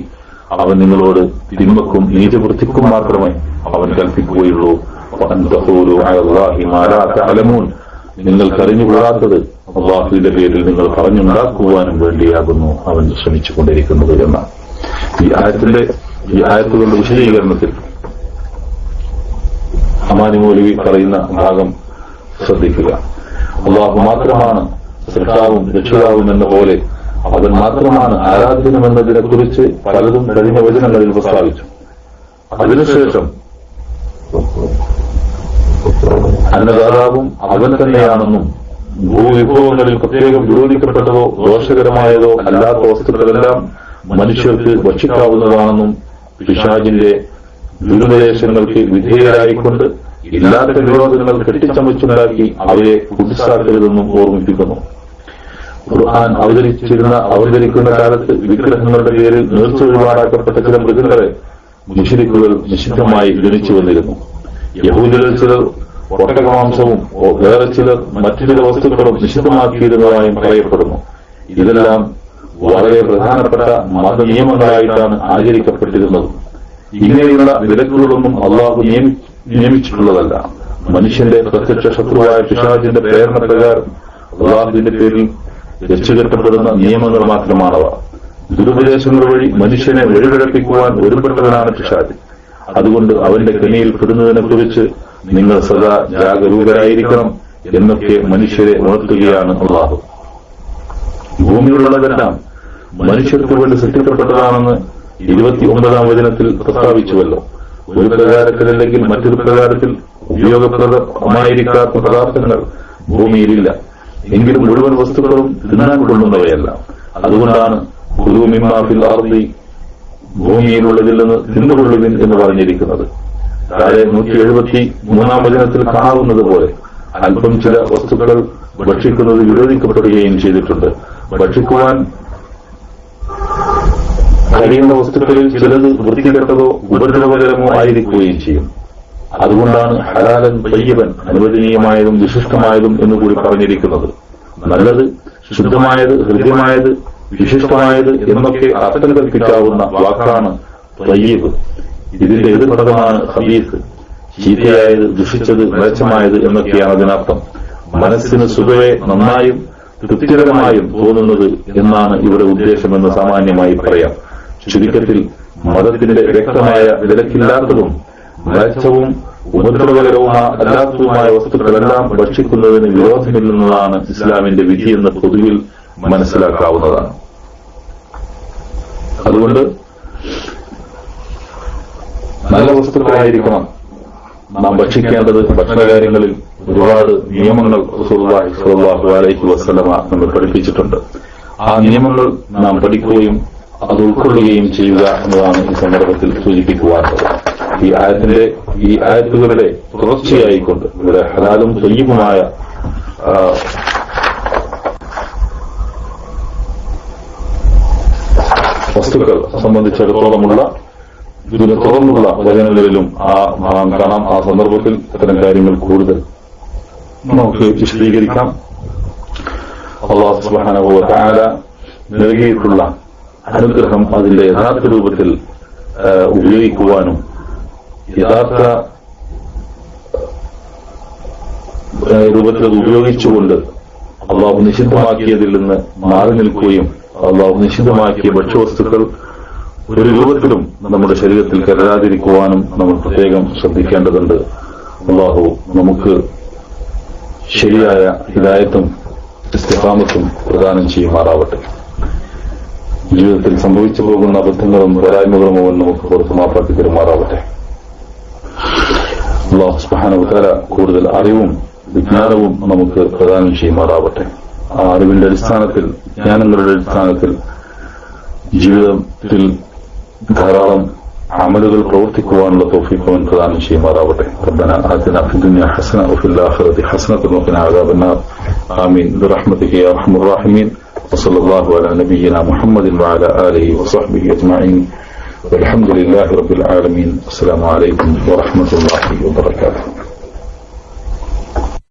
അവൻ നിങ്ങളോട് തിന്മക്കും നീചവൃത്തിക്കും മാത്രമേ അവൻ കൽപ്പിക്കുകയുള്ളൂ. നിങ്ങൾക്കറിഞ്ഞുകൂടാത്തത് അള്ളാഹുവിന്റെ പേരിൽ നിങ്ങൾ പറഞ്ഞുണ്ടാക്കുവാനും വേണ്ടിയാകുന്നു അവൻ ശ്രമിച്ചുകൊണ്ടിരിക്കുന്നത് എന്നാണ്. ഈ ആയത്തുകളുടെ വിശദീകരണത്തിൽ അമാനി മൗലവി പറയുന്ന ഭാഗം ശ്രദ്ധിക്കുക. അള്ളാഹു മാത്രമാണ് സൃഷ്ടാവും രക്ഷിതാവും എന്ന പോലെ അവൻ മാത്രമാണ് ആരാധ്യമെന്നതിനെ കുറിച്ച് പലതും കഴിഞ്ഞ വചനങ്ങളിൽ പ്രസ്താവിച്ചു. അതിനുശേഷം അന്നദാതാവും അവൻ തന്നെയാണെന്നും ഭൂവിഭവങ്ങളിൽ പ്രത്യേകം വിരോധിക്കപ്പെട്ടതോ ദോഷകരമായതോ അല്ലാത്ത വസ്തുക്കളെല്ലാം മനുഷ്യർക്ക് ഭക്ഷിക്കാവുന്നതാണെന്നും പിശാചിന്റെ ദുരുപദേശങ്ങൾക്ക് വിധേയരായിക്കൊണ്ട് ഇല്ലാത്ത വിരോധങ്ങൾ കെട്ടിച്ചമച്ചുണ്ടാക്കി അവയെ കുടിസാക്കരുതെന്നും ഓർമ്മിപ്പിക്കുന്നു. ഖുർആൻ അവതരിക്കുന്ന കാലത്ത് വിഗ്രഹങ്ങളുടെ പേരിൽ നേർച്ച വഴിപാടാക്കപ്പെട്ട ചില മൃഗങ്ങളെ മുശ്രിക്കുകൾ നിഷിദ്ധമായി ഗണിച്ചു വന്നിരുന്നു. യഹൂദികളിൽ ചിലർ ഒട്ടകമാംസവും വേറെ ചിലർ മറ്റു ചില വസ്തുക്കളും നിഷിദ്ധമാക്കിയിരുന്നതായും പറയപ്പെടുന്നു. ഇതെല്ലാം വളരെ പ്രധാനപ്പെട്ട മതനിയമങ്ങളായിട്ടാണ് ആചരിക്കപ്പെട്ടിരുന്നത്. ഇങ്ങനെയുള്ള വിലക്കുകളൊന്നും അള്ളാഹു നിയമിച്ചിട്ടുള്ളതല്ല. മനുഷ്യന്റെ പ്രത്യക്ഷ ശത്രുവായ പിശാചിന്റെ പ്രേരണ പ്രകാരം അള്ളാഹുവിന്റെ പേരിൽ രക്ഷകെട്ടപ്പെടുന്ന നിയമങ്ങൾ മാത്രമാണവ. ദുരുപദേശങ്ങൾ വഴി മനുഷ്യനെ വഴിപിഴപ്പിക്കുവാൻ ഒരുപ്പെട്ടവനാണ് പിശാച്. അതുകൊണ്ട് അവന്റെ കെണിയിൽ പെടുന്നതിനെ കുറിച്ച് നിങ്ങൾ സദാ ജാഗരൂകരായിരിക്കണം എന്നൊക്കെ മനുഷ്യരെ ഉണർത്തുകയാണ് അള്ളാഹു. ഭൂമിയിലുള്ളതെല്ലാം മനുഷ്യർക്ക് വേണ്ടി സൃഷ്ടിക്കപ്പെട്ടതാണെന്ന് 29-ാം വചനത്തിൽ പ്രസ്താവിച്ചുവല്ലോ. ഒരു പ്രകാരത്തിലല്ലെങ്കിൽ മറ്റൊരു പ്രകാരത്തിൽ ഉപയോഗപ്രദമായിരിക്കാത്ത പദാർത്ഥങ്ങൾ ഭൂമിയിലില്ല. എങ്കിലും മുഴുവൻ വസ്തുക്കളും തിന്നാൻ കൊള്ളുന്നവയല്ല. അതുകൊണ്ടാണ് കുലൂ മിമ്മാ ഫിൽ അർദി, ഭൂമിയിലുള്ളതിൽ നിന്ന് തിന്നുകൊള്ളുവിൻ എന്ന് പറഞ്ഞിരിക്കുന്നത്. താഴെ 173-ാം വചനത്തിൽ കാണാവുന്നത് പോലെ അല്പം ചില വസ്തുക്കൾ ഭക്ഷിക്കുന്നത് വിരോധിക്കപ്പെടുകയും ചെയ്തിട്ടുണ്ട്. ഭക്ഷിക്കുവാൻ കഴിയുന്ന വസ്തുക്കളിൽ ചിലത് വൃത്തികെട്ടതോ ഉപദ്രവകരമോ ആയിരിക്കുകയും ചെയ്യും. അതുകൊണ്ടാണ് ഹലാലൻ തയ്യിബൻ, അനുവദനീയമായതും വിശിഷ്ടമായതും എന്നുകൂടി പറഞ്ഞിരിക്കുന്നത്. നല്ലത്, ശുദ്ധമായത്, ഹൃദ്യമായത്, വിശിഷ്ടമായത് എന്നൊക്കെ അർത്ഥം കൽപ്പിക്കാവുന്ന വാക്കാണ് തയ്യിബ്. ഇതിന്റെ എതിർപദമാണ് ഖബീസ്, ചീത്തയായത്, ദുഷിച്ചത്, മ്ലേച്ഛമായത് എന്നൊക്കെയാണ് അതിനർത്ഥം. മനസ്സിന് സുഖവേ നന്നായും തൃപ്തികരമായും തോന്നുന്നത് എന്നാണ് ഇവിടെ ഉദ്ദേശമെന്ന് സാമാന്യമായി പറയാം. ചുരുക്കത്തിൽ മതത്തിന്റെ വ്യക്തമായ വിലക്കില്ലാത്തതും മ്ലേച്ഛവും ഉപദ്രവകരവുമല്ലാത്തതുമായ വസ്തുക്കളെല്ലാം ഭക്ഷിക്കുന്നതിന് വിരോധമില്ലെന്നതാണ് ഇസ്ലാമിന്റെ വിധിയെന്ന് പൊതുവിൽ മനസ്സിലാക്കാവുന്നതാണ്. അതുകൊണ്ട് നല്ല വസ്തുക്കളായിരിക്കണം നാം ഭക്ഷിക്കേണ്ടത്. ഭക്ഷണകാര്യങ്ങളിൽ ഒരുപാട് നിയമങ്ങൾ റസൂലുള്ളാഹി സ്വല്ലല്ലാഹു അലൈഹി വസല്ലമ നമ്മെ പഠിപ്പിച്ചിട്ടുണ്ട്. ആ നിയമങ്ങൾ നാം പഠിക്കുകയും അത് ഉൾക്കൊള്ളുകയും ചെയ്യുക എന്നതാണ് ഈ സന്ദർഭത്തിൽ സൂചിപ്പിക്കുവാനുള്ളത്. ഈ ആയത്തുകളുടെ തുടർച്ചയായിക്കൊണ്ട് ഇവിടെ ഹലാലും തയ്യിബുമായ വസ്തുക്കൾ സംബന്ധിച്ചിടത്തോളമുള്ള ഇതിന് തുറന്നുള്ള വചനങ്ങളിലും കാണാം. ആ സന്ദർഭത്തിൽ ഇത്തരം കാര്യങ്ങൾ കൂടുതൽ നമുക്ക് വിശദീകരിക്കാം. അല്ലാഹു സുബ്ഹാനഹു വ തആല നൽകിയിട്ടുള്ള അനുഗ്രഹം അതിന്റെ യഥാർത്ഥ രൂപത്തിൽ ഉപയോഗിക്കുവാനും യഥാർത്ഥ രൂപത്തിൽ ഉപയോഗിച്ചുകൊണ്ട് അള്ളാഹു നിഷിദ്ധമാക്കിയതിൽ നിന്ന് മാറി നിൽക്കുകയും അള്ളാഹു നിഷിദ്ധമാക്കിയ ഭക്ഷ്യവസ്തുക്കൾ ഒരു രൂപത്തിലും നമ്മുടെ ശരീരത്തിൽ കരുതാതിരിക്കുവാനും നമ്മൾ പ്രത്യേകം ശ്രദ്ധിക്കേണ്ടതുണ്ട്. അള്ളാഹു നമുക്ക് ശരിയായ ഹിദായത്തും ഇസ്തിഖാമത്തും പ്രദാനം ചെയ്യുമാറാവട്ടെ. ജീവിതത്തിൽ സംഭവിച്ചു പോകുന്ന അബദ്ധങ്ങളും പോരായ്മകളും അവൻ നമുക്ക് പുറത്തു മാപ്പാക്കി തരുമാറാവട്ടെ. അല്ലാഹു സുബ്ഹാനഹു വ തആല കൂടുതൽ അറിവും വിജ്ഞാനവും നമുക്ക് പ്രദാനം ചെയ്യുമാറാവട്ടെ. ആ അറിവിന്റെ അടിസ്ഥാനത്തിൽ ജ്ഞാനങ്ങളുടെ അടിസ്ഥാനത്തിൽ ജീവിതത്തിൽ ധാരാളം അമലുകൾ പ്രവർത്തിക്കുവാനുള്ള തൗഫീഖ് അവൻ പ്രദാനം ചെയ്യുമാറാവട്ടെ. റബ്ബനാ ആതിനാ ഫിദ്ദുനിയ ഹസന വഫിൽ ആഖിറതി ഹസനത വഖിനാ അദാബന്നാർ. ആമീൻ ബിറഹ്മതിക യാ അർഹമർ റഹീമീൻ. വസല്ലല്ലാഹു അലാ നബിയ്യിനാ മുഹമ്മദിൻ വഅലാ ആലിഹി വസഹ്ബിഹി അജ്മഈൻ. വൽഹംദുലില്ലാഹി റബ്ബിൽ ആലമീൻ. അസ്സലാമു അലൈക്കും വറഹ്മത്തുള്ളാഹി വബറകാതുഹു.